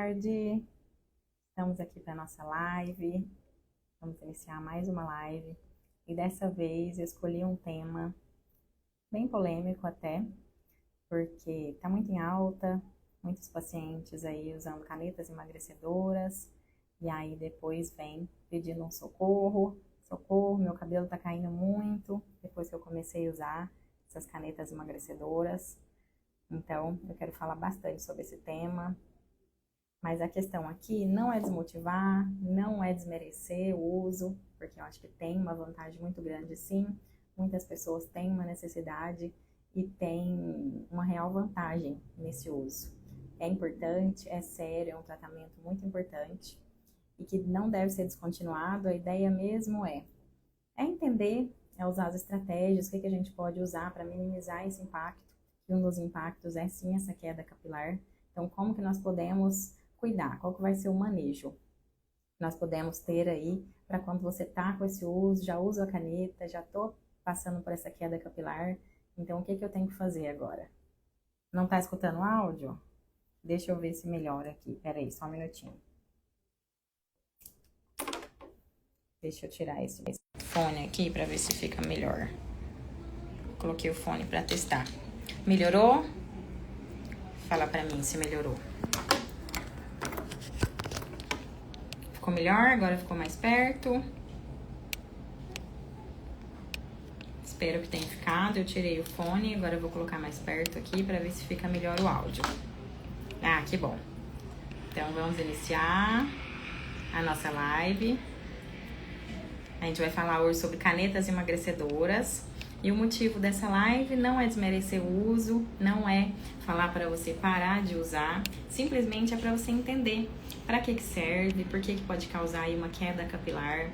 tarde. Estamos aqui para nossa live. Vamos iniciar mais uma live. E dessa vez eu escolhi um tema bem polêmico até, porque está muito em alta, muitos pacientes aí usando canetas emagrecedoras, e aí depois vem pedindo um socorro, meu cabelo está caindo muito, depois que eu comecei a usar essas canetas emagrecedoras. Então, eu quero falar bastante sobre esse tema, mas a questão aqui não é desmotivar, não é desmerecer o uso, porque eu acho que tem uma vantagem muito grande sim, muitas pessoas têm uma necessidade e têm uma real vantagem nesse uso. É importante, é sério, é um tratamento muito importante e que não deve ser descontinuado. A ideia mesmo é entender, é usar as estratégias, o que a gente pode usar para minimizar esse impacto. E um dos impactos é sim essa queda capilar. Então, como que nós podemos cuidar? Qual que vai ser o manejo? Nós podemos ter aí, para quando você tá com esse uso, já uso a caneta, já tô passando por essa queda capilar. Então, o que eu tenho que fazer agora? Não tá escutando o áudio? Deixa eu ver se melhora aqui. Pera aí, só um minutinho. Deixa eu tirar esse fone aqui para ver se fica melhor. Coloquei o fone para testar. Melhorou? Fala pra mim se melhorou. Ficou melhor? Agora ficou mais perto? Espero que tenha ficado. Eu tirei o fone, agora eu vou colocar mais perto aqui pra ver se fica melhor o áudio. Ah, que bom. Então vamos iniciar a nossa live. A gente vai falar hoje sobre canetas emagrecedoras. E o motivo dessa live não é desmerecer o uso, não é falar para você parar de usar, simplesmente é para você entender para que serve, por que pode causar aí uma queda capilar.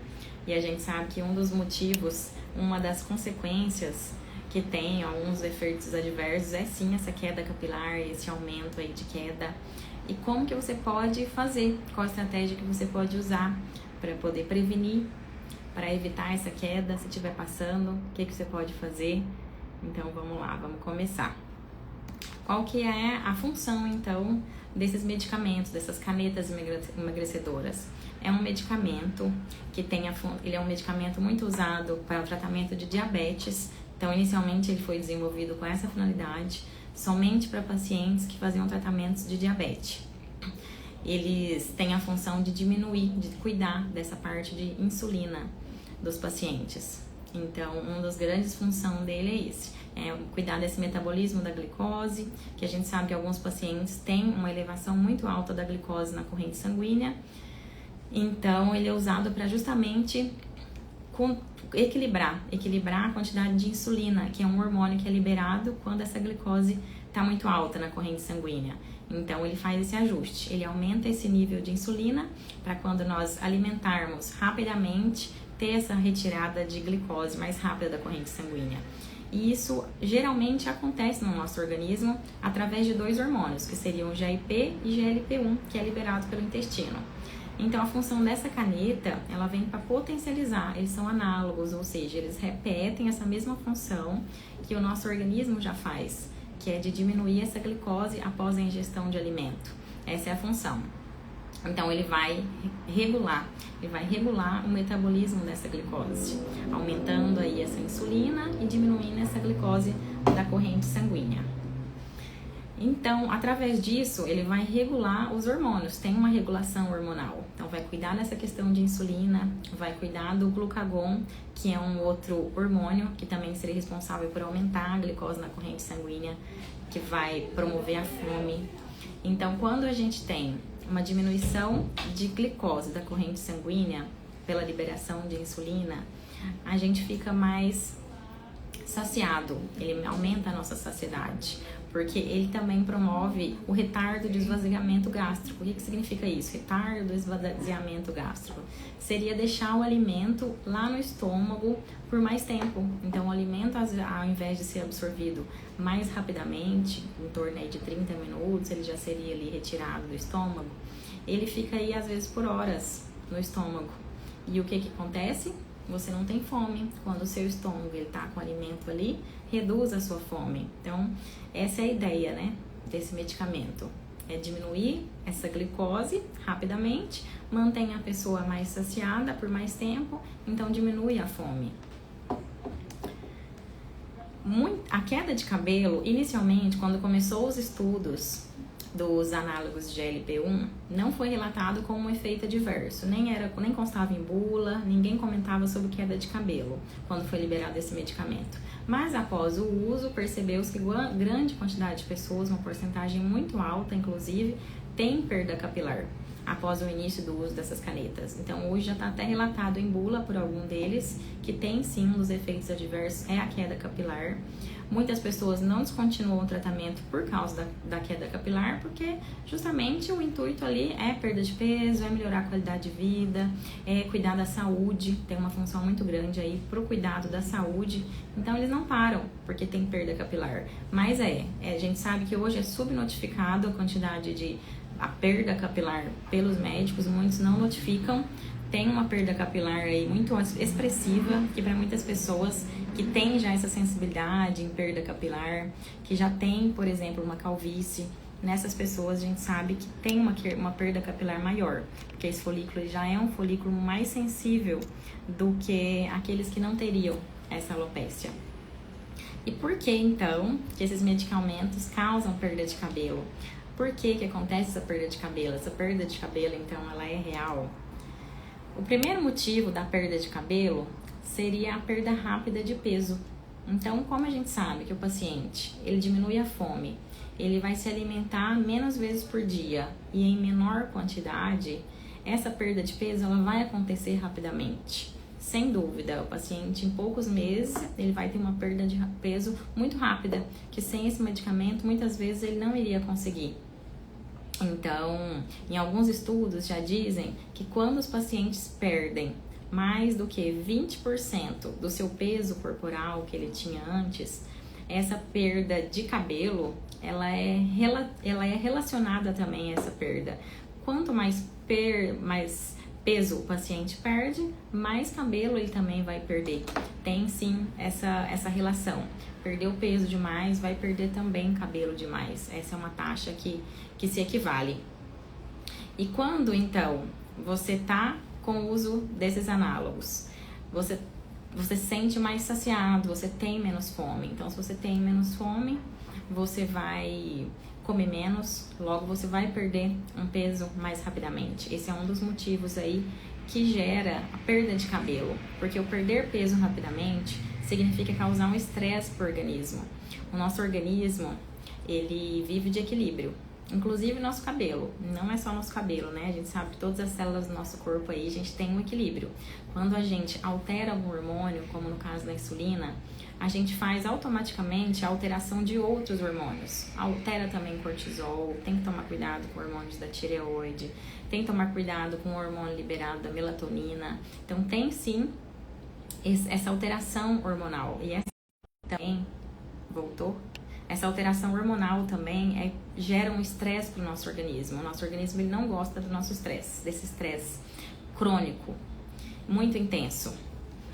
E a gente sabe que um dos motivos, uma das consequências que tem alguns efeitos adversos é sim essa queda capilar, esse aumento aí de queda. E como que você pode fazer, qual a estratégia que você pode usar para poder prevenir, para evitar essa queda, se estiver passando, o que você pode fazer? Então, vamos lá, vamos começar. Qual que é a função, então, desses medicamentos, dessas canetas emagrecedoras? É um medicamento que ele é um medicamento muito usado para o tratamento de diabetes. Então, inicialmente, ele foi desenvolvido com essa finalidade, somente para pacientes que faziam tratamentos de diabetes. Eles têm a função de diminuir, de cuidar dessa parte de insulina dos pacientes. Então, uma das grandes funções dele é esse, é cuidar desse metabolismo da glicose, que a gente sabe que alguns pacientes têm uma elevação muito alta da glicose na corrente sanguínea. Então, ele é usado para justamente equilibrar a quantidade de insulina, que é um hormônio que é liberado quando essa glicose está muito alta na corrente sanguínea. Então, ele faz esse ajuste, ele aumenta esse nível de insulina para quando nós alimentarmos rapidamente, ter essa retirada de glicose mais rápida da corrente sanguínea. E isso geralmente acontece no nosso organismo através de dois hormônios, que seriam GIP e GLP-1, que é liberado pelo intestino. Então, a função dessa caneta, ela vem para potencializar, eles são análogos, ou seja, eles repetem essa mesma função que o nosso organismo já faz, que é de diminuir essa glicose após a ingestão de alimento. Essa é a função. Então, ele vai regular o metabolismo dessa glicose, aumentando aí essa insulina e diminuindo essa glicose da corrente sanguínea. Então, através disso, ele vai regular os hormônios, tem uma regulação hormonal. Então, vai cuidar dessa questão de insulina, vai cuidar do glucagon, que é um outro hormônio que também seria responsável por aumentar a glicose na corrente sanguínea, que vai promover a fome. Então, quando a gente tem uma diminuição de glicose da corrente sanguínea pela liberação de insulina, a gente fica mais saciado, ele aumenta a nossa saciedade, porque ele também promove o retardo de esvaziamento gástrico. O que significa isso? Retardo do esvaziamento gástrico seria deixar o alimento lá no estômago por mais tempo. Então, o alimento, ao invés de ser absorvido mais rapidamente, em torno aí de 30 minutos, ele já seria ali retirado do estômago, ele fica aí às vezes por horas no estômago. E o que acontece? Você não tem fome. Quando o seu estômago está com o alimento ali, reduz a sua fome. Então, essa é a ideia, né, desse medicamento. É diminuir essa glicose rapidamente, mantém a pessoa mais saciada por mais tempo, então diminui a fome. A queda de cabelo, inicialmente, quando começou os estudos dos análogos de GLP-1, não foi relatado como um efeito adverso, nem constava em bula, ninguém comentava sobre queda de cabelo quando foi liberado esse medicamento. Mas após o uso, percebeu-se que grande quantidade de pessoas, uma porcentagem muito alta, inclusive, tem perda capilar após o início do uso dessas canetas. Então, hoje já está até relatado em bula por algum deles que tem sim um dos efeitos adversos, é a queda capilar. Muitas pessoas não descontinuam o tratamento por causa da queda capilar, porque justamente o intuito ali é perda de peso, é melhorar a qualidade de vida, é cuidar da saúde, tem uma função muito grande aí pro cuidado da saúde. Então eles não param porque tem perda capilar. Mas a gente sabe que hoje é subnotificado a quantidade de a perda capilar pelos médicos, muitos não notificam. Tem uma perda capilar aí muito expressiva, que para muitas pessoas que têm já essa sensibilidade em perda capilar, que já tem, por exemplo, uma calvície, nessas pessoas a gente sabe que tem uma perda capilar maior, porque esse folículo já é um folículo mais sensível do que aqueles que não teriam essa alopécia. E por que então que esses medicamentos causam perda de cabelo? Por que acontece essa perda de cabelo? Essa perda de cabelo, então, ela é real? O primeiro motivo da perda de cabelo seria a perda rápida de peso. Então, como a gente sabe que o paciente, ele diminui a fome, ele vai se alimentar menos vezes por dia e em menor quantidade, essa perda de peso ela vai acontecer rapidamente. Sem dúvida, o paciente em poucos meses, ele vai ter uma perda de peso muito rápida, que sem esse medicamento, muitas vezes ele não iria conseguir. Então, em alguns estudos já dizem que quando os pacientes perdem mais do que 20% do seu peso corporal que ele tinha antes, essa perda de cabelo, ela é relacionada também a essa perda. Quanto mais peso o paciente perde, mais cabelo ele também vai perder. Tem sim essa relação. Perdeu peso demais, vai perder também cabelo demais. Essa é uma taxa que se equivale. E quando, então, você tá com o uso desses análogos, você se sente mais saciado, você tem menos fome. Então, se você tem menos fome, você vai comer menos, logo você vai perder um peso mais rapidamente. Esse é um dos motivos aí que gera a perda de cabelo, porque o perder peso rapidamente significa causar um estresse para o organismo. O nosso organismo, ele vive de equilíbrio, inclusive nosso cabelo. Não é só nosso cabelo, né? A gente sabe que todas as células do nosso corpo aí, a gente tem um equilíbrio. Quando a gente altera algum hormônio, como no caso da insulina, a gente faz automaticamente a alteração de outros hormônios. Altera também o cortisol, tem que tomar cuidado com hormônios da tireoide, tem que tomar cuidado com o hormônio liberado da melatonina. Então tem sim essa alteração hormonal. E essa também, essa alteração hormonal também gera um estresse para o nosso organismo. O nosso organismo ele não gosta do nosso estresse, desse estresse crônico, muito intenso.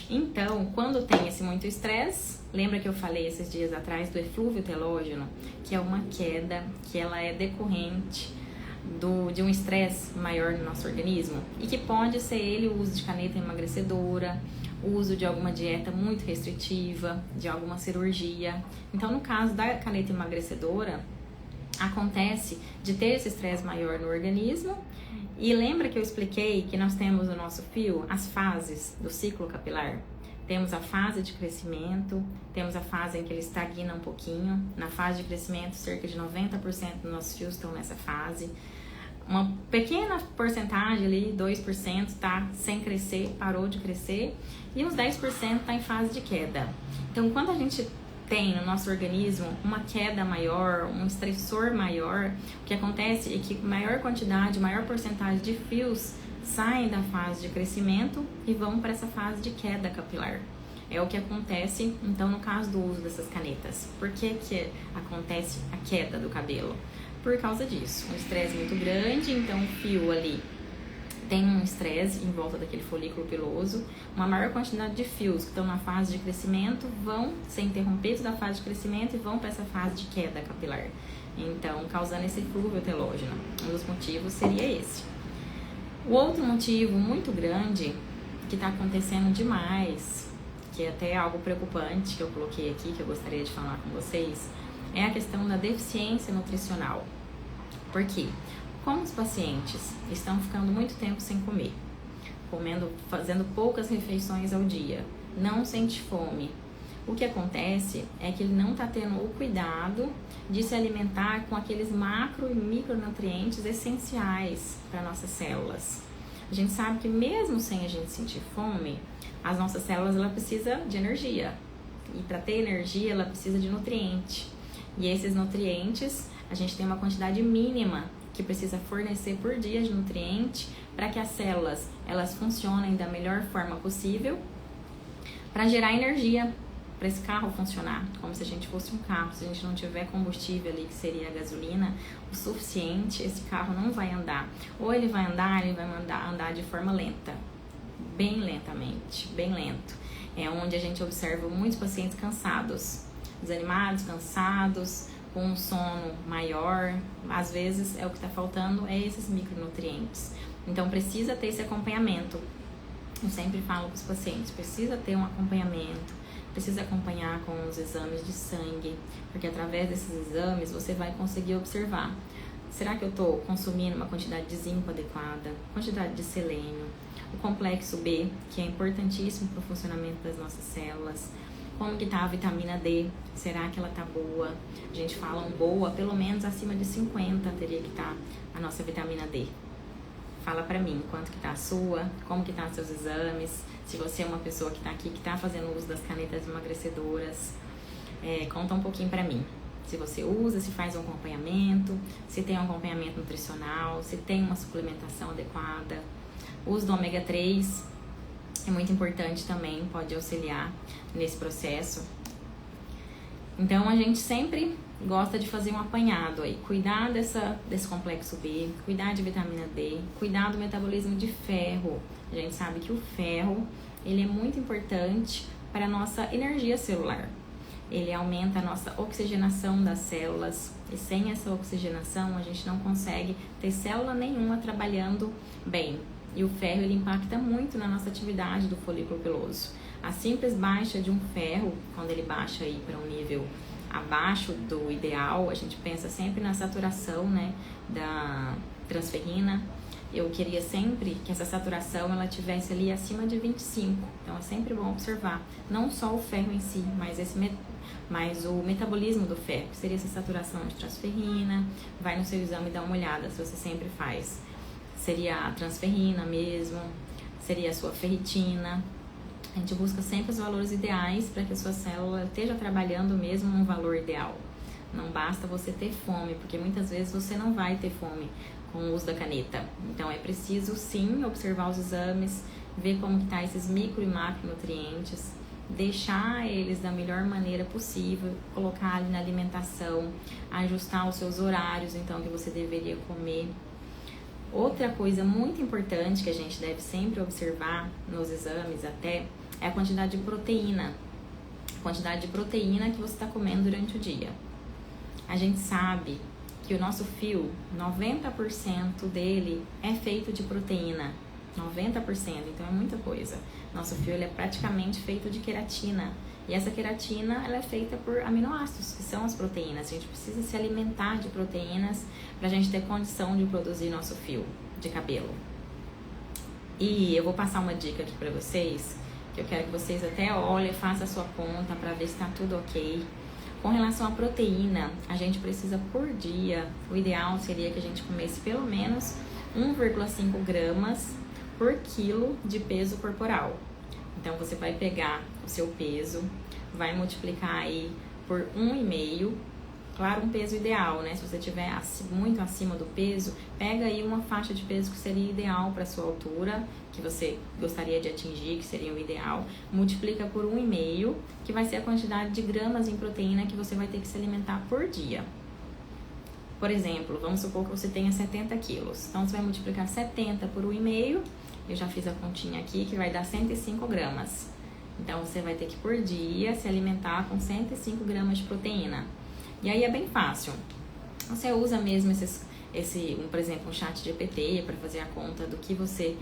Então, quando tem esse muito estresse, lembra que eu falei esses dias atrás do eflúvio telógeno, que é uma queda que ela é decorrente de um estresse maior no nosso organismo e que pode ser ele o uso de caneta emagrecedora, o uso de alguma dieta muito restritiva, de alguma cirurgia. Então, no caso da caneta emagrecedora, acontece de ter esse estresse maior no organismo. E lembra que eu expliquei que nós temos no nosso fio as fases do ciclo capilar? Temos a fase de crescimento, temos a fase em que ele estagna um pouquinho. Na fase de crescimento, cerca de 90% dos nossos fios estão nessa fase. Uma pequena porcentagem ali, 2%, está sem crescer, parou de crescer. E uns 10% está em fase de queda. Então, quando a gente tem no nosso organismo uma queda maior, um estressor maior, o que acontece é que maior quantidade, maior porcentagem de fios saem da fase de crescimento e vão para essa fase de queda capilar. É o que acontece, então, no caso do uso dessas canetas. Por que acontece a queda do cabelo? Por causa disso, um estresse muito grande, então o fio ali tem um estresse em volta daquele folículo piloso, uma maior quantidade de fios que estão na fase de crescimento vão ser interrompidos da fase de crescimento e vão para essa fase de queda capilar. Então, causando esse eflúvio telógeno. Um dos motivos seria esse. O outro motivo muito grande, que está acontecendo demais, que é até algo preocupante que eu coloquei aqui, que eu gostaria de falar com vocês, é a questão da deficiência nutricional. Por quê? Como os pacientes estão ficando muito tempo sem comer, fazendo poucas refeições ao dia, não sente fome, o que acontece é que ele não está tendo o cuidado de se alimentar com aqueles macro e micronutrientes essenciais para nossas células. A gente sabe que mesmo sem a gente sentir fome, as nossas células ela precisa de energia. E para ter energia, ela precisa de nutriente. E esses nutrientes, a gente tem uma quantidade mínima que precisa fornecer por dia de nutriente para que as células elas funcionem da melhor forma possível para gerar energia para esse carro funcionar, como se a gente fosse um carro. Se a gente não tiver combustível ali, que seria a gasolina, o suficiente, esse carro não vai andar. Ou ele vai andar de forma lenta, bem lentamente, bem lento. É onde a gente observa muitos pacientes cansados, desanimados, cansados, com um sono maior. Às vezes é o que está faltando, é esses micronutrientes. Então precisa ter esse acompanhamento. Eu sempre falo para os pacientes, precisa ter um acompanhamento. Precisa acompanhar com os exames de sangue, porque através desses exames você vai conseguir observar. Será que eu estou consumindo uma quantidade de zinco adequada, quantidade de selênio, o complexo B, que é importantíssimo para o funcionamento das nossas células, como que está a vitamina D, será que ela está boa? A gente fala boa, pelo menos acima de 50 teria que estar a nossa vitamina D. Fala pra mim quanto que tá a sua, como que tá os seus exames, se você é uma pessoa que tá aqui, que tá fazendo uso das canetas emagrecedoras, conta um pouquinho pra mim. Se você usa, se faz um acompanhamento, se tem um acompanhamento nutricional, se tem uma suplementação adequada. O uso do ômega 3 é muito importante também, pode auxiliar nesse processo. Então a gente sempre gosta de fazer um apanhado aí, cuidar desse complexo B, cuidar de vitamina D, cuidar do metabolismo de ferro. A gente sabe que o ferro, ele é muito importante para a nossa energia celular. Ele aumenta a nossa oxigenação das células e sem essa oxigenação a gente não consegue ter célula nenhuma trabalhando bem. E o ferro, ele impacta muito na nossa atividade do folículo piloso. A simples baixa de um ferro, quando ele baixa aí para um nível abaixo do ideal, a gente pensa sempre na saturação, né, da transferrina. Eu queria sempre que essa saturação ela tivesse ali acima de 25. Então é sempre bom observar, não só o ferro em si, mas o metabolismo do ferro, que seria essa saturação de transferrina. Vai no seu exame e dá uma olhada, se você sempre faz. Seria a transferrina mesmo, seria a sua ferritina. A gente busca sempre os valores ideais para que a sua célula esteja trabalhando mesmo num valor ideal. Não basta você ter fome, porque muitas vezes você não vai ter fome com o uso da caneta. Então é preciso sim observar os exames, ver como que tá esses micro e macronutrientes, deixar eles da melhor maneira possível, colocar ali na alimentação, ajustar os seus horários então que você deveria comer. Outra coisa muito importante que a gente deve sempre observar nos exames até é a quantidade de proteína. A quantidade de proteína que você está comendo durante o dia. A gente sabe que o nosso fio, 90% dele é feito de proteína. 90%, então é muita coisa. Nosso fio ele é praticamente feito de queratina. E essa queratina ela é feita por aminoácidos, que são as proteínas. A gente precisa se alimentar de proteínas para a gente ter condição de produzir nosso fio de cabelo. E eu vou passar uma dica aqui para vocês, que eu quero que vocês até olhem, façam a sua conta para ver se está tudo ok. Com relação à proteína, a gente precisa por dia, o ideal seria que a gente comesse pelo menos 1,5 gramas por quilo de peso corporal. Então você vai pegar o seu peso, vai multiplicar aí por 1,5, claro, um peso ideal, né? Se você tiver muito acima do peso, pega aí uma faixa de peso que seria ideal para sua altura, que você gostaria de atingir, que seria o ideal, multiplica por 1,5, que vai ser a quantidade de gramas em proteína que você vai ter que se alimentar por dia. Por exemplo, vamos supor que você tenha 70 quilos. Então, você vai multiplicar 70 por 1,5. Eu já fiz a continha aqui, que vai dar 105 gramas. Então, você vai ter que, por dia, se alimentar com 105 gramas de proteína. E aí é bem fácil. Você usa mesmo por exemplo, um chat GPT para fazer a conta do que você...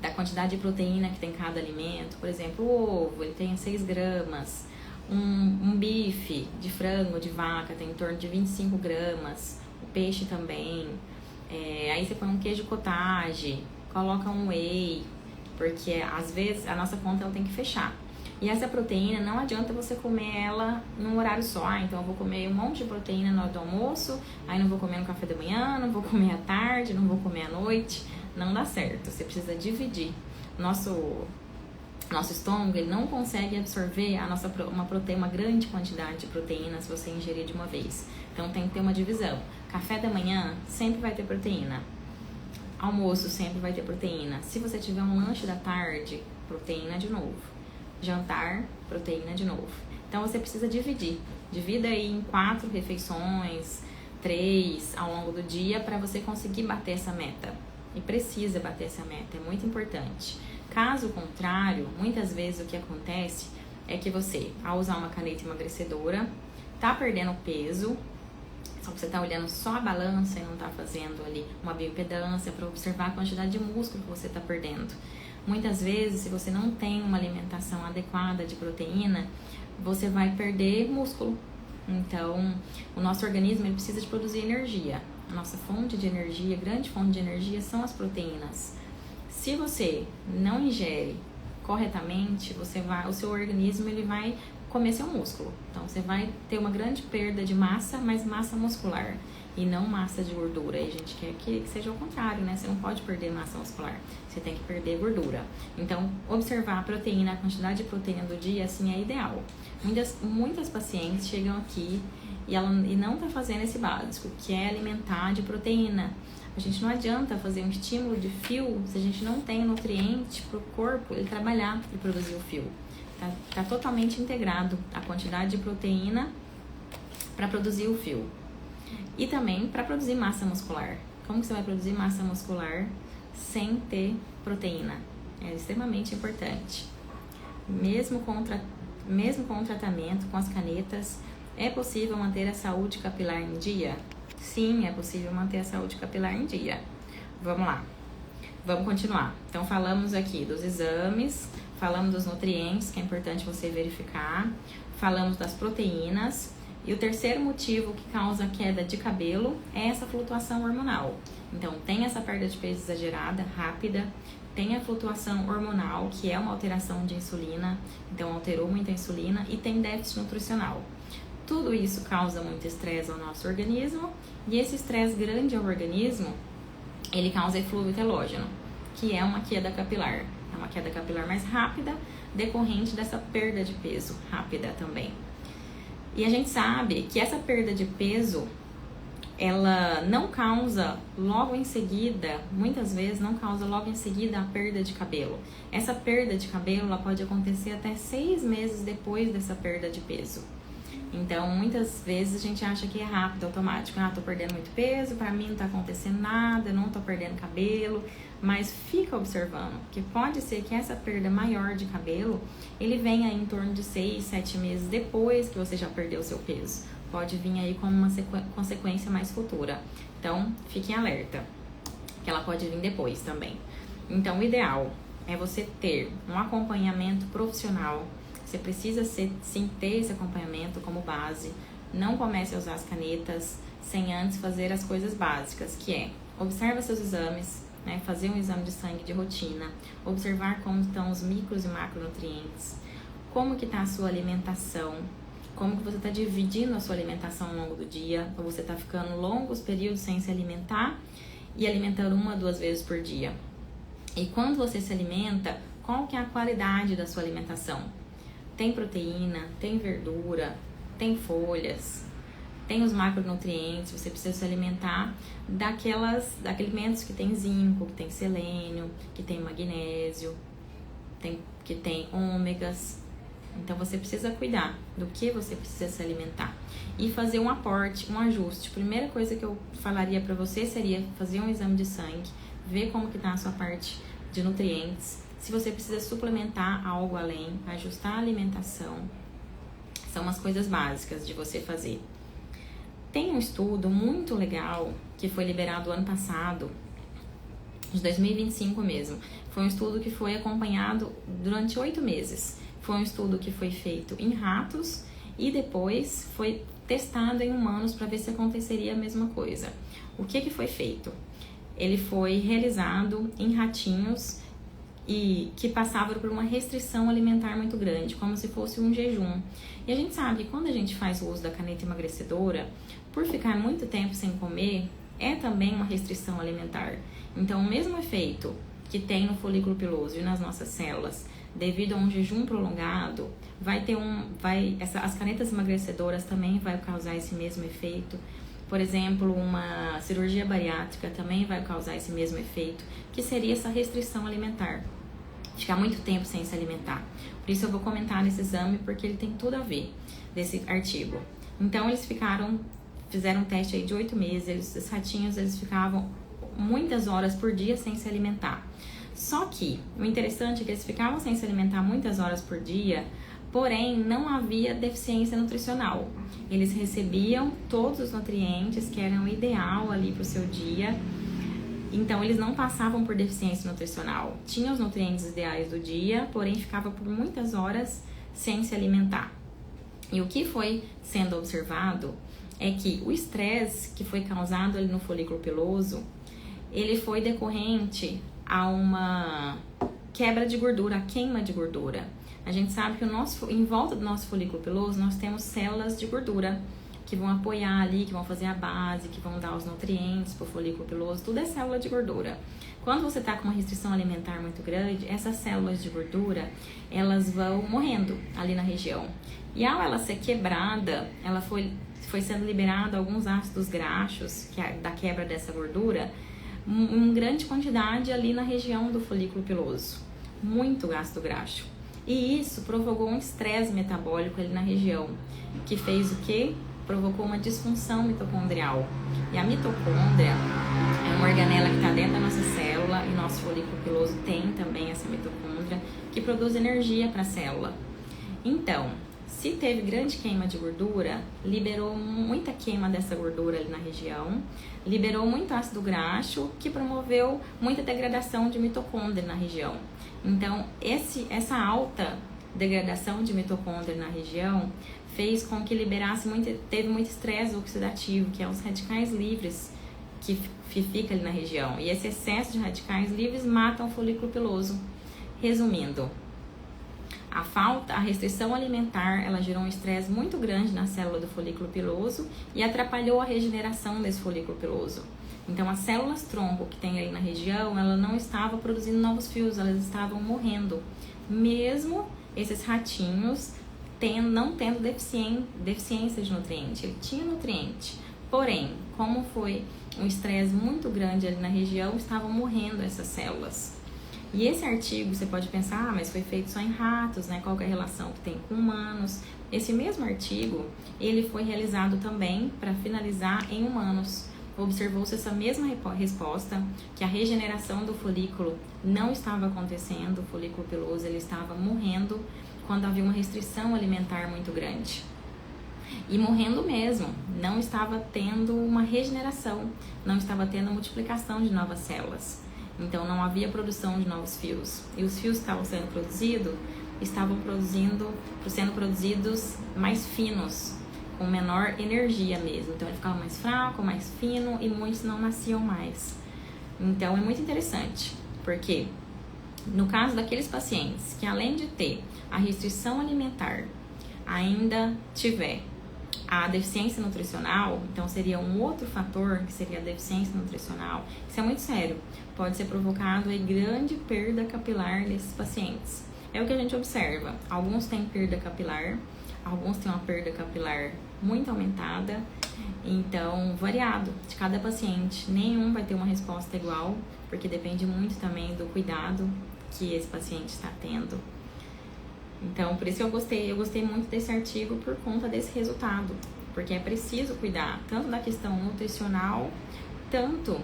da quantidade de proteína que tem cada alimento. Por exemplo, o ovo, ele tem 6 gramas. Um bife de frango, de vaca, tem em torno de 25 gramas. O peixe também. Aí você põe um queijo cottage, coloca um whey, porque às vezes a nossa conta ela tem que fechar. E essa proteína, não adianta você comer ela num horário só. Então eu vou comer um monte de proteína na hora do almoço, aí não vou comer no café da manhã, não vou comer à tarde, não vou comer à noite. Não dá certo, você precisa dividir. Nosso estômago, ele não consegue absorver uma grande quantidade de proteína se você ingerir de uma vez. Então tem que ter uma divisão. Café da manhã sempre vai ter proteína. Almoço sempre vai ter proteína. Se você tiver um lanche da tarde, proteína de novo. Jantar, proteína de novo. Então você precisa dividir. Divida aí em 4 refeições, 3 ao longo do dia para você conseguir bater essa meta. E precisa bater essa meta, é muito importante. Caso contrário, muitas vezes o que acontece é que você, ao usar uma caneta emagrecedora, tá perdendo peso, só que você tá olhando só a balança e não tá fazendo ali uma bioimpedância para observar a quantidade de músculo que você tá perdendo. Muitas vezes, se você não tem uma alimentação adequada de proteína, você vai perder músculo. Então, o nosso organismo ele precisa de produzir energia. A nossa fonte de energia, grande fonte de energia, são as proteínas. Se você não ingere corretamente, o seu organismo ele vai comer seu músculo. Então, você vai ter uma grande perda de massa, mas massa muscular e não massa de gordura. E a gente quer que seja o contrário, né? Você não pode perder massa muscular, você tem que perder gordura. Então, observar a proteína, a quantidade de proteína do dia, assim, é ideal. Muitas pacientes chegam aqui e não tá fazendo esse básico, que é alimentar de proteína. A gente não adianta fazer um estímulo de fio se a gente não tem nutriente para o corpo ele trabalhar e produzir o fio. Tá totalmente integrado a quantidade de proteína para produzir o fio. E também para produzir massa muscular. Como que você vai produzir massa muscular sem ter proteína? É extremamente importante. Mesmo com o tratamento, com as canetas, é possível manter a saúde capilar em dia? Sim, é possível manter a saúde capilar em dia. Vamos lá. Vamos continuar. Então, falamos aqui dos exames, falamos dos nutrientes, que é importante você verificar, falamos das proteínas. E o terceiro motivo que causa queda de cabelo é essa flutuação hormonal. Então, tem essa perda de peso exagerada, rápida, tem a flutuação hormonal, que é uma alteração de insulina, então alterou muito a insulina, e tem déficit nutricional. Tudo isso causa muito estresse ao nosso organismo, e esse estresse grande ao organismo, ele causa eflúvio telógeno, que é uma queda capilar. É uma queda capilar mais rápida, decorrente dessa perda de peso rápida também. E a gente sabe que essa perda de peso, ela não causa logo em seguida, muitas vezes não causa logo em seguida a perda de cabelo. Essa perda de cabelo, ela pode acontecer até 6 meses depois dessa perda de peso. Então, muitas vezes a gente acha que é rápido, automático. Tô perdendo muito peso, pra mim não tá acontecendo nada, não tô perdendo cabelo. Mas fica observando, que pode ser que essa perda maior de cabelo, ele venha em torno de 6, 7 meses depois que você já perdeu o seu peso. Pode vir aí como uma consequência mais futura. Então, fiquem alerta, que ela pode vir depois também. Então, o ideal é você ter um acompanhamento profissional. Você precisa sim ter esse acompanhamento como base. Não comece a usar as canetas sem antes fazer as coisas básicas, que é observa seus exames, né, fazer um exame de sangue de rotina, observar como estão os micros e macronutrientes, como que está a sua alimentação, como que você está dividindo a sua alimentação ao longo do dia, ou você está ficando longos períodos sem se alimentar e alimentando 1 a 2 vezes por dia. E quando você se alimenta, qual que é a qualidade da sua alimentação? Tem proteína, tem verdura, tem folhas, tem os macronutrientes, você precisa se alimentar daqueles alimentos que tem zinco, que tem selênio, que tem magnésio, que tem ômegas. Então você precisa cuidar do que você precisa se alimentar e fazer um aporte, um ajuste. A primeira coisa que eu falaria para você seria fazer um exame de sangue, ver como que tá a sua parte de nutrientes, se você precisa suplementar algo além, ajustar a alimentação. São as coisas básicas de você fazer. Tem um estudo muito legal que foi liberado ano passado, de 2025 mesmo. Foi um estudo que foi acompanhado durante 8 meses. Foi um estudo que foi feito em ratos e depois foi testado em humanos para ver se aconteceria a mesma coisa. O que foi feito? Ele foi realizado em ratinhos e que passavam por uma restrição alimentar muito grande, como se fosse um jejum. E a gente sabe que quando a gente faz o uso da caneta emagrecedora, por ficar muito tempo sem comer, é também uma restrição alimentar. Então, o mesmo efeito que tem no folículo piloso e nas nossas células, devido a um jejum prolongado, as canetas emagrecedoras também vai causar esse mesmo efeito. Por exemplo, uma cirurgia bariátrica também vai causar esse mesmo efeito, que seria essa restrição alimentar. Ficar muito tempo sem se alimentar. Por isso eu vou comentar nesse exame, porque ele tem tudo a ver desse artigo. Então, eles fizeram um teste aí de 8 meses, os ratinhos eles ficavam muitas horas por dia sem se alimentar. Só que o interessante é que eles ficavam sem se alimentar muitas horas por dia, porém não havia deficiência nutricional. Eles recebiam todos os nutrientes que eram ideal ali para o seu dia, então eles não passavam por deficiência nutricional. Tinham os nutrientes ideais do dia, porém ficava por muitas horas sem se alimentar. E o que foi sendo observado é que o estresse que foi causado ali no folículo piloso, ele foi decorrente a uma quebra de gordura, a queima de gordura. A gente sabe que em volta do nosso folículo piloso nós temos células de gordura que vão apoiar ali, que vão fazer a base, que vão dar os nutrientes para o folículo piloso, tudo é célula de gordura. Quando você está com uma restrição alimentar muito grande, essas células de gordura, elas vão morrendo ali na região. E ao ela ser quebrada, ela foi sendo liberado alguns ácidos graxos, que é da quebra dessa gordura, em grande quantidade ali na região do folículo piloso. Muito ácido graxo. E isso provocou um estresse metabólico ali na região, que fez o quê? Provocou uma disfunção mitocondrial. E a mitocôndria é uma organela que está dentro da nossa célula, e nosso folículo piloso tem também essa mitocôndria, que produz energia para a célula. Então, se teve grande queima de gordura, liberou muita queima dessa gordura ali na região, liberou muito ácido graxo, que promoveu muita degradação de mitocôndria na região. Então, essa alta degradação de mitocôndria na região fez com que teve muito estresse oxidativo, que é os radicais livres que fica ali na região. E esse excesso de radicais livres matam o folículo piloso. Resumindo, a restrição alimentar, ela gerou um estresse muito grande na célula do folículo piloso e atrapalhou a regeneração desse folículo piloso. Então, as células tronco que tem ali na região, ela não estava produzindo novos fios, elas estavam morrendo. Mesmo esses ratinhos não tendo deficiência de nutriente, ele tinha nutriente. Porém, como foi um estresse muito grande ali na região, estavam morrendo essas células. E esse artigo, você pode pensar, mas foi feito só em ratos, né? Qual que é a relação que tem com humanos? Esse mesmo artigo, ele foi realizado também para finalizar em humanos. Observou-se essa mesma resposta, que a regeneração do folículo não estava acontecendo, o folículo piloso ele estava morrendo quando havia uma restrição alimentar muito grande. E morrendo mesmo, não estava tendo uma regeneração, não estava tendo multiplicação de novas células. Então não havia produção de novos fios. E os fios que estavam sendo produzidos, sendo produzidos mais finos, com menor energia mesmo. Então ele ficava mais fraco, mais fino e muitos não nasciam mais. Então é muito interessante, porque no caso daqueles pacientes que além de ter a restrição alimentar, ainda tiver a deficiência nutricional, então seria um outro fator, que seria a deficiência nutricional. Isso é muito sério, pode ser provocado aí grande perda capilar nesses pacientes. É o que a gente observa, alguns têm perda capilar, alguns têm uma perda capilar muito aumentada, então variado de cada paciente, nenhum vai ter uma resposta igual, porque depende muito também do cuidado que esse paciente está tendo. Então, por isso que eu gostei muito desse artigo por conta desse resultado. Porque é preciso cuidar tanto da questão nutricional, tanto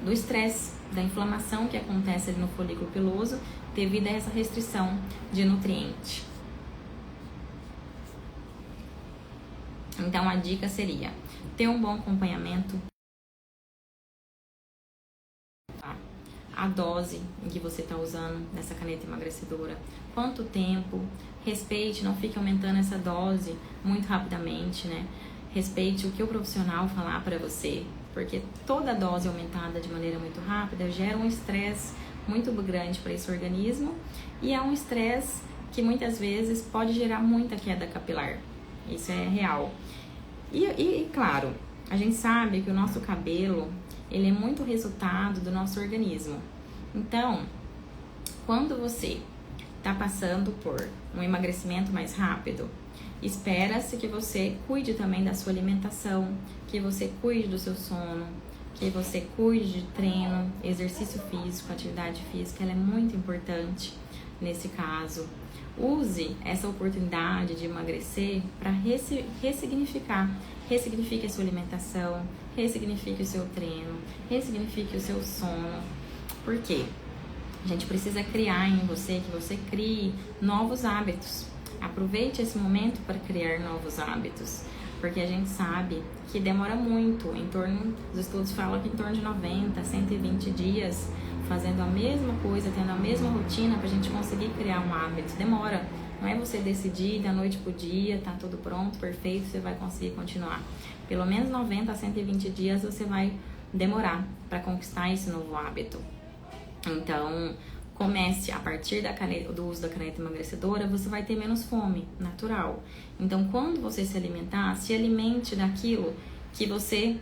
do estresse, da inflamação que acontece ali no folículo piloso devido a essa restrição de nutriente. Então, a dica seria ter um bom acompanhamento, a dose em que você está usando nessa caneta emagrecedora, quanto tempo, respeite, não fique aumentando essa dose muito rapidamente, né? Respeite o que o profissional falar para você, porque toda dose aumentada de maneira muito rápida gera um estresse muito grande para esse organismo e é um estresse que muitas vezes pode gerar muita queda capilar. Isso é real. E claro, a gente sabe que o nosso cabelo, ele é muito resultado do nosso organismo. Então, quando você está passando por um emagrecimento mais rápido, espera-se que você cuide também da sua alimentação, que você cuide do seu sono, que você cuide de treino, exercício físico, atividade física, ela é muito importante nesse caso. Use essa oportunidade de emagrecer para ressignificar. Ressignifique a sua alimentação, ressignifique o seu treino, ressignifique o seu sono. Por quê? A gente precisa criar em você, que você crie novos hábitos. Aproveite esse momento para criar novos hábitos, porque a gente sabe que demora muito, os estudos falam que em torno de 90, 120 dias, fazendo a mesma coisa, tendo a mesma rotina, para a gente conseguir criar um hábito. Demora, não é você decidir da noite pro dia, tá tudo pronto, perfeito, você vai conseguir continuar. Pelo menos 90 a 120 dias você vai demorar para conquistar esse novo hábito. Então, comece a partir do uso da caneta emagrecedora, você vai ter menos fome, natural. Então, quando você se alimentar, se alimente daquilo que você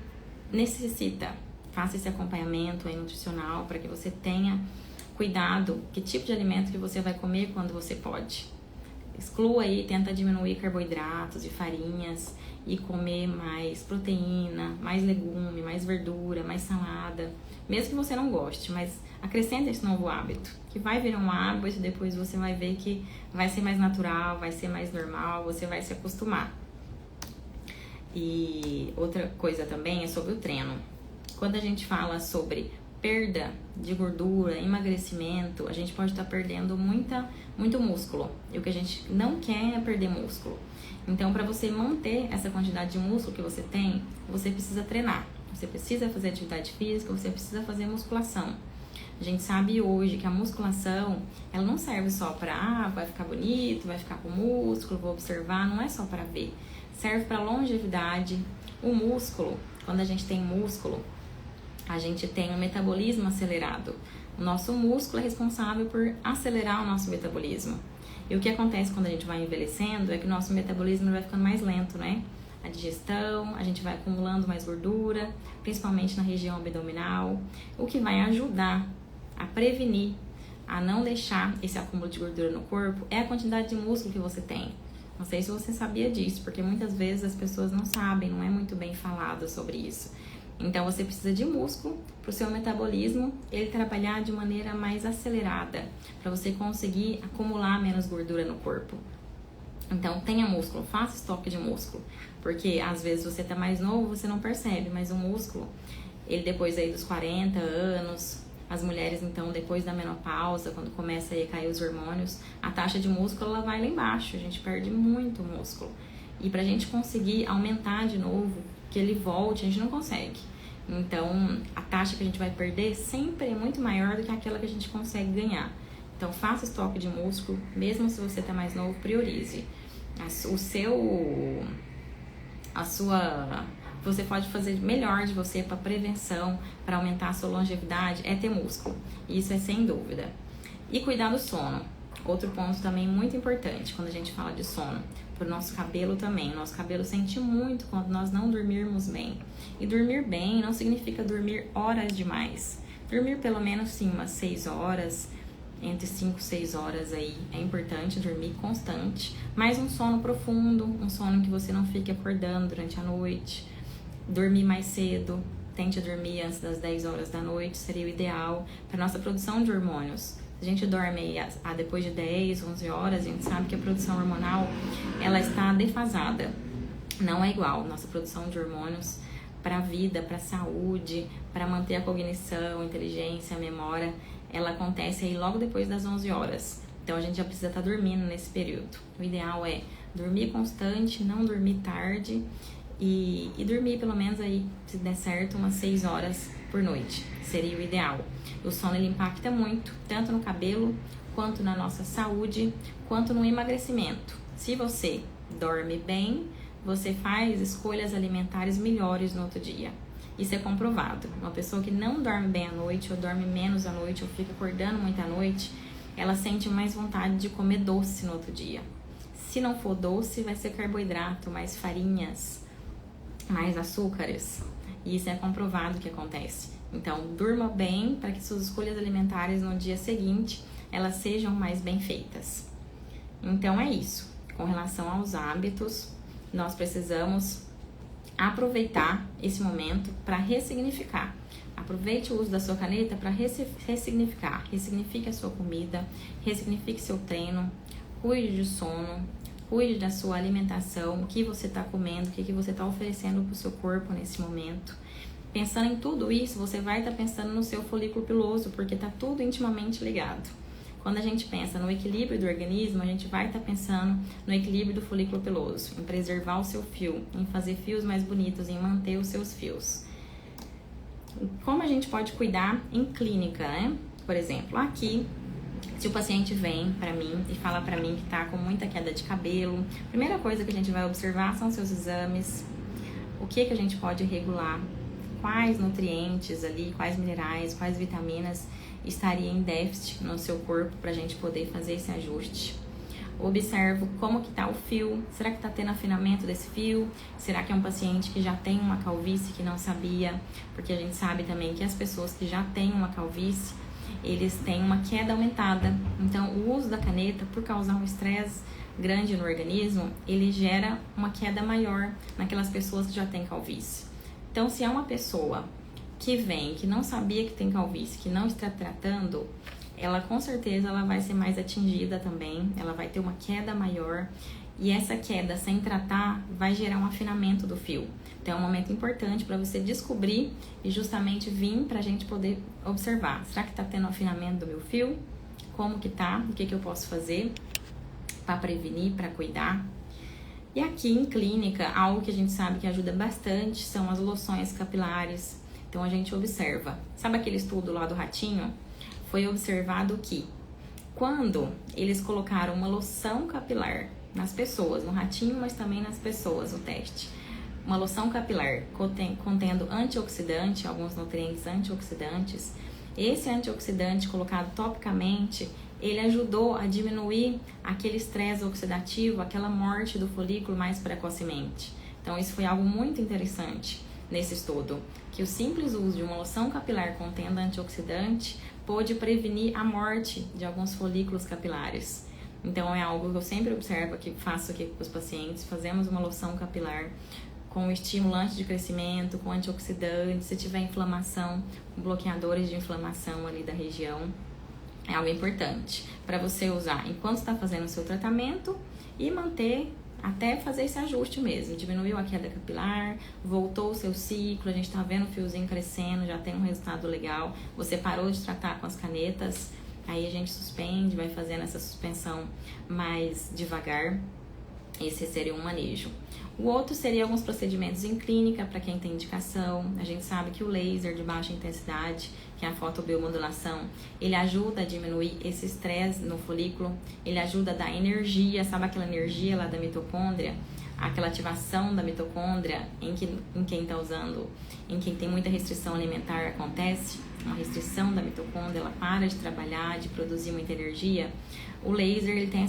necessita. Faça esse acompanhamento aí nutricional para que você tenha cuidado que tipo de alimento que você vai comer quando você pode. Exclua aí, tenta diminuir carboidratos e farinhas e comer mais proteína, mais legume, mais verdura, mais salada. Mesmo que você não goste, mas acrescenta esse novo hábito, que vai virar um hábito e depois você vai ver que vai ser mais natural, vai ser mais normal, você vai se acostumar. E outra coisa também é sobre o treino. Quando a gente fala sobre perda de gordura, emagrecimento, a gente pode estar perdendo muito músculo. E o que a gente não quer é perder músculo. Então, para você manter essa quantidade de músculo que você tem, você precisa treinar. Você precisa fazer atividade física, você precisa fazer musculação. A gente sabe hoje que a musculação, ela não serve só para, vai ficar bonito, vai ficar com músculo, vou observar, não é só para ver. Serve para longevidade. O músculo, quando a gente tem músculo, a gente tem um metabolismo acelerado. O nosso músculo é responsável por acelerar o nosso metabolismo. E o que acontece quando a gente vai envelhecendo é que o nosso metabolismo vai ficando mais lento, né? A digestão, a gente vai acumulando mais gordura, principalmente na região abdominal, o que vai ajudar a prevenir, a não deixar esse acúmulo de gordura no corpo, é a quantidade de músculo que você tem. Não sei se você sabia disso, porque muitas vezes as pessoas não sabem, não é muito bem falado sobre isso. Então, você precisa de músculo para o seu metabolismo ele trabalhar de maneira mais acelerada, para você conseguir acumular menos gordura no corpo. Então, tenha músculo, faça estoque de músculo, porque às vezes você tá mais novo, você não percebe, mas o músculo, ele depois aí dos 40 anos, as mulheres então depois da menopausa, quando começa a cair os hormônios, a taxa de músculo ela vai lá embaixo, a gente perde muito músculo. E pra gente conseguir aumentar de novo, que ele volte, a gente não consegue. Então, a taxa que a gente vai perder sempre é muito maior do que aquela que a gente consegue ganhar. Então, faça estoque de músculo, mesmo se você tá mais novo, priorize. Você pode fazer melhor de você para prevenção, para aumentar a sua longevidade, é ter músculo. Isso é sem dúvida. E cuidar do sono. Outro ponto também muito importante quando a gente fala de sono. Para o nosso cabelo também. O nosso cabelo sente muito quando nós não dormirmos bem. E dormir bem não significa dormir horas demais. Dormir pelo menos sim umas 6 horas, entre 5 e 6 horas aí. É importante dormir constante. Mas um sono profundo, um sono em que você não fique acordando durante a noite. Dormir mais cedo. Tente dormir antes das 10 horas da noite, seria o ideal para nossa produção de hormônios a gente dorme aí depois de 10, 11 horas, a gente sabe que a produção hormonal, ela está defasada. Não é igual. Nossa produção de hormônios para a vida, para a saúde, para manter a cognição, inteligência, a memória, ela acontece aí logo depois das 11 horas. Então, a gente já precisa estar dormindo nesse período. O ideal é dormir constante, não dormir tarde e dormir pelo menos aí, se der certo, umas 6 horas por noite. Seria o ideal. O sono, ele impacta muito, tanto no cabelo, quanto na nossa saúde, quanto no emagrecimento. Se você dorme bem, você faz escolhas alimentares melhores no outro dia. Isso é comprovado. Uma pessoa que não dorme bem à noite, ou dorme menos à noite, ou fica acordando muito à noite, ela sente mais vontade de comer doce no outro dia. Se não for doce, vai ser carboidrato, mais farinhas, mais açúcares. E isso é comprovado que acontece. Então, durma bem para que suas escolhas alimentares no dia seguinte, elas sejam mais bem feitas. Então, é isso. Com relação aos hábitos, nós precisamos aproveitar esse momento para ressignificar. Aproveite o uso da sua caneta para ressignificar. Ressignifique a sua comida, ressignifique seu treino, cuide do sono, cuide da sua alimentação, o que você está comendo, o que você está oferecendo para o seu corpo nesse momento. Pensando em tudo isso, você vai estar pensando no seu folículo piloso, porque está tudo intimamente ligado. Quando a gente pensa no equilíbrio do organismo, a gente vai estar pensando no equilíbrio do folículo piloso, em preservar o seu fio, em fazer fios mais bonitos, em manter os seus fios. Como a gente pode cuidar em clínica, né? Por exemplo, aqui, se o paciente vem para mim e fala para mim que está com muita queda de cabelo, a primeira coisa que a gente vai observar são seus exames, o que a gente pode regular, quais nutrientes ali, quais minerais, quais vitaminas estaria em déficit no seu corpo para a gente poder fazer esse ajuste. Observo como que está o fio, será que está tendo afinamento desse fio? Será que é um paciente que já tem uma calvície que não sabia? Porque a gente sabe também que as pessoas que já têm uma calvície, eles têm uma queda aumentada. Então, o uso da caneta, por causar um estresse grande no organismo, ele gera uma queda maior naquelas pessoas que já têm calvície. Então, se é uma pessoa que vem, que não sabia que tem calvície, que não está tratando, ela com certeza ela vai ser mais atingida também, ela vai ter uma queda maior e essa queda sem tratar vai gerar um afinamento do fio. Então é um momento importante para você descobrir e justamente vir para a gente poder observar. Será que está tendo afinamento do meu fio? Como que tá? O que eu posso fazer para prevenir, para cuidar? E aqui em clínica, algo que a gente sabe que ajuda bastante são as loções capilares. Então a gente observa. Sabe aquele estudo lá do ratinho? Foi observado que quando eles colocaram uma loção capilar nas pessoas, no ratinho, mas também nas pessoas, o teste, uma loção capilar contendo antioxidante, alguns nutrientes antioxidantes, esse antioxidante colocado topicamente, ele ajudou a diminuir aquele estresse oxidativo, aquela morte do folículo mais precocemente. Então isso foi algo muito interessante nesse estudo, que o simples uso de uma loção capilar contendo antioxidante pôde prevenir a morte de alguns folículos capilares. Então é algo que eu sempre observo, que faço aqui com os pacientes, fazemos uma loção capilar com estimulante de crescimento, com antioxidante, se tiver inflamação, com bloqueadores de inflamação ali da região. É algo importante para você usar enquanto está fazendo o seu tratamento e manter até fazer esse ajuste mesmo. Diminuiu a queda capilar, voltou o seu ciclo, a gente está vendo o fiozinho crescendo, já tem um resultado legal. Você parou de tratar com as canetas, aí a gente suspende, vai fazendo essa suspensão mais devagar. Esse seria um manejo. O outro seria alguns procedimentos em clínica para quem tem indicação. A gente sabe que o laser de baixa intensidade, que é a fotobiomodulação, ele ajuda a diminuir esse estresse no folículo, ele ajuda a dar energia, sabe aquela energia lá da mitocôndria? Aquela ativação da mitocôndria em quem está usando, em quem tem muita restrição alimentar acontece, uma restrição da mitocôndria, ela para de trabalhar, de produzir muita energia. O laser, ele tem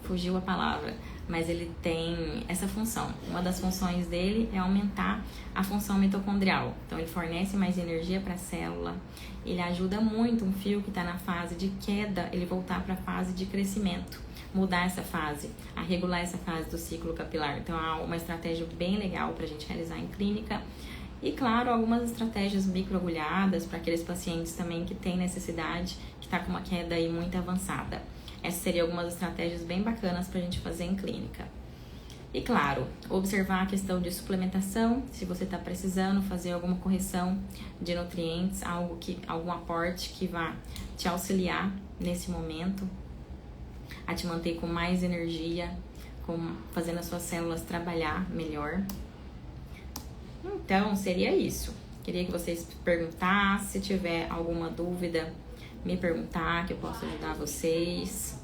fugiu a palavra, mas ele tem essa função. Uma das funções dele é aumentar a função mitocondrial. Então, ele fornece mais energia para a célula, ele ajuda muito um fio que está na fase de queda, ele voltar para a fase de crescimento, mudar essa fase, a regular essa fase do ciclo capilar. Então, é uma estratégia bem legal para a gente realizar em clínica. E claro, algumas estratégias microagulhadas para aqueles pacientes também que têm necessidade, que está com uma queda aí muito avançada. Essas seriam algumas estratégias bem bacanas para a gente fazer em clínica. E claro, observar a questão de suplementação, se você está precisando fazer alguma correção de nutrientes, algum aporte que vá te auxiliar nesse momento, a te manter com mais energia, fazendo as suas células trabalhar melhor. Então, seria isso. Queria que vocês perguntassem, se tiver alguma dúvida, me perguntar, que eu possa ajudar vocês.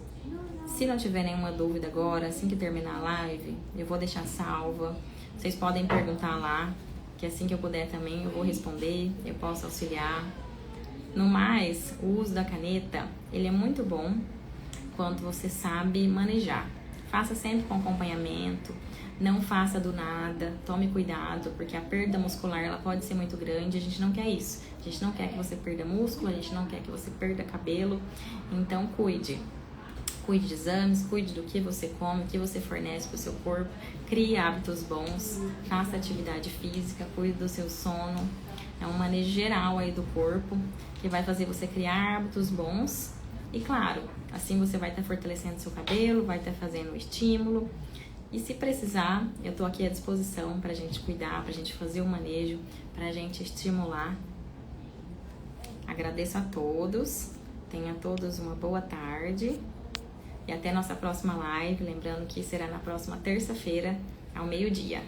Se não tiver nenhuma dúvida agora, assim que terminar a live, eu vou deixar salva. Vocês podem perguntar lá, que assim que eu puder também eu vou responder, eu posso auxiliar. No mais, o uso da caneta, ele é muito bom quando você sabe manejar. Faça sempre com acompanhamento, não faça do nada, tome cuidado, porque a perda muscular ela pode ser muito grande, a gente não quer isso. A gente não quer que você perda músculo, a gente não quer que você perda cabelo, então cuide. Cuide de exames, cuide do que você come, o que você fornece para o seu corpo, crie hábitos bons, faça atividade física, cuide do seu sono. É um manejo geral aí do corpo que vai fazer você criar hábitos bons. E claro, assim você vai estar fortalecendo seu cabelo, vai estar fazendo o estímulo. E se precisar, eu estou aqui à disposição para a gente cuidar, para a gente fazer o manejo, para a gente estimular. Agradeço a todos, tenham todos uma boa tarde. E até nossa próxima live, lembrando que será na próxima terça-feira, ao meio-dia.